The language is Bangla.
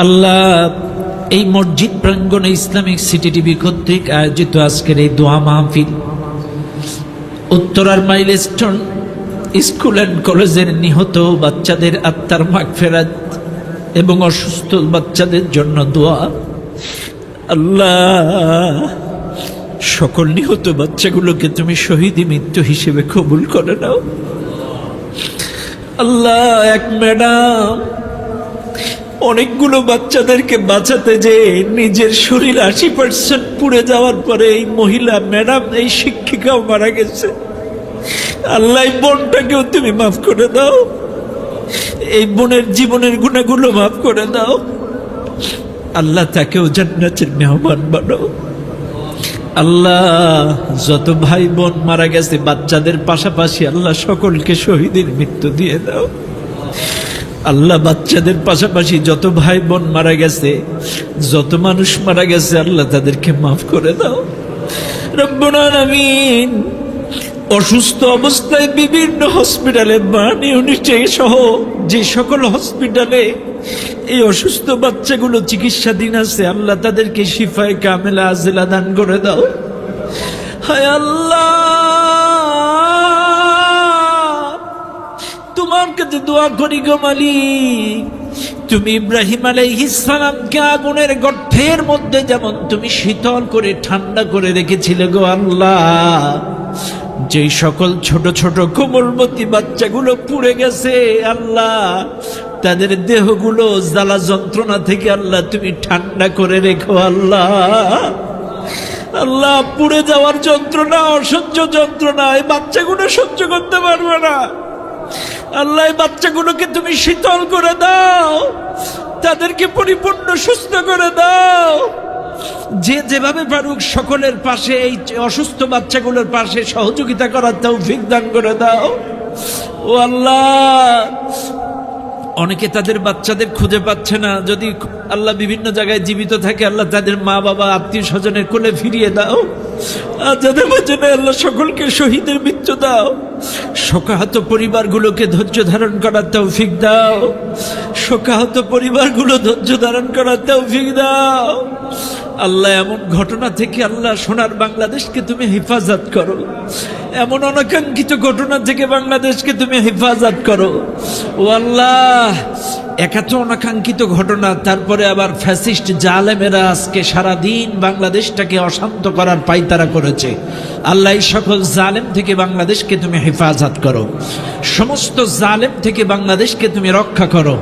আল্লাহ, এই মসজিদ প্রাঙ্গণে ইসলামিক সিটি টিভি কর্তৃক আয়োজিত আজকের এই দোয়া মাহফিল, উত্তরার মাইলস্টোন স্কুল অ্যান্ড কলেজের নিহত বাচ্চাদের আত্মার মাগফিরাত এবং অসুস্থ বাচ্চাদের জন্য দোয়া। আল্লাহ, সকল নিহত বাচ্চাগুলোকে তুমি শহীদি মৃত্যু হিসেবে কবুল করে নাও। আল্লাহ, এক ম্যাডাম অনেকগুলো বাচ্চাদেরকে বাঁচাতে যে নিজের শরীর 80% পুড়ে যাওয়ার পরে এই মহিলা ম্যাডাম, এই শিক্ষিকাও মারা গেছে। আল্লাহ, এই বোনটাকেও তুমি মাফ করে দাও, এই বোনের জীবনের গুণাগুলো মাফ করে দাও। আল্লাহ, তাকেও জান্নাতের মেহমান বানাও। আল্লাহ, যত ভাই বোন মারা গেছে বাচ্চাদের পাশাপাশি, আল্লাহ সকলকে শহীদের মৃত্যু দিয়ে দাও। আল্লাহ, বাচ্চাদের পাশাপাশি যত ভাই বোন মারা গেছে, যত মানুষ মারা গেছে, আল্লাহ তাদেরকে মাফ করে দাও। রব্বুল আলামিন, অসুস্থ অবস্থায় বিভিন্ন হসপিটালে, বার্ন ইউনিটে সহ যে সকল হসপিটালে এই অসুস্থ বাচ্চাগুলো চিকিৎসাধীন আছে, আল্লাহ তাদেরকে শিফায়ে কামেলা আজেলা দান করে দাও। হায় আল্লাহ, তোমার কাছে দোয়া করি গো মালিক, তুমি ইব্রাহিম আলাইহিস সালামকে আগুনের গর্তের মধ্যে যেমন তুমি শীতল করে ঠান্ডা করে রেখেছিলে গো আল্লাহ, যেই সকল ছোট ছোট কোমলমতি বাচ্চাগুলো পুড়ে গেছে আল্লাহ, তাদের দেহগুলো জ্বালা যন্ত্রণা থেকে আল্লাহ তুমি ঠান্ডা করে রেখো। আল্লাহ, আল্লাহ, পুড়ে যাওয়ার যন্ত্রণা, অসহ্য যন্ত্রণা এই বাচ্চাগুলো সহ্য করতে পারবে না। আল্লাহ, এই বাচ্চাগুলোকে তুমি শীতল করে দাও, তাদেরকে পরিপূর্ণ সুস্থ করে দাও। যে যেভাবে পারুক সকলের পাশে, এই অসুস্থ বাচ্চাগুলোর পাশে সহযোগিতা করার তৌফিক দান করে দাও। ও আল্লাহ, অনেকে তাদের বাচ্চাদের খুঁজে পাচ্ছে না, যদি আল্লাহ বিভিন্ন জায়গায় জীবিত থাকে, আল্লাহ তাদের মা বাবা আত্মীয় স্বজনের কোলে ফিরিয়ে দাও। আর যাদের বাচ্চারা, আল্লাহ সকলকে শহীদের মৃত্যু দাও। শোকাহত পরিবারগুলোকে ধৈর্য ধারণ করার তৌফিক দাও। শোকাহত পরিবারগুলো ধৈর্য ধারণ করার তৌফিক দাও। আল্লাহ, এমন ঘটনা থেকে আল্লাহ সোনার বাংলাদেশকে তুমি হেফাজত করো। এমন অনাকাঙ্ক্ষিত ঘটনা থেকে বাংলাদেশকে তুমি হেফাজত করো। ও আল্লাহ, একাত অনাকাঙ্ক্ষিত ঘটনা, তারপরে আবার ফ্যাসিস্ট জালেমেরা আজকে সারাদিন বাংলাদেশটাকে অশান্ত করার পায়তারা করেছে। আল্লাহ, এই সকল জালেম থেকে বাংলাদেশকে তুমি হেফাজত করো। সমস্ত জালেম থেকে বাংলাদেশকে তুমি রক্ষা করো।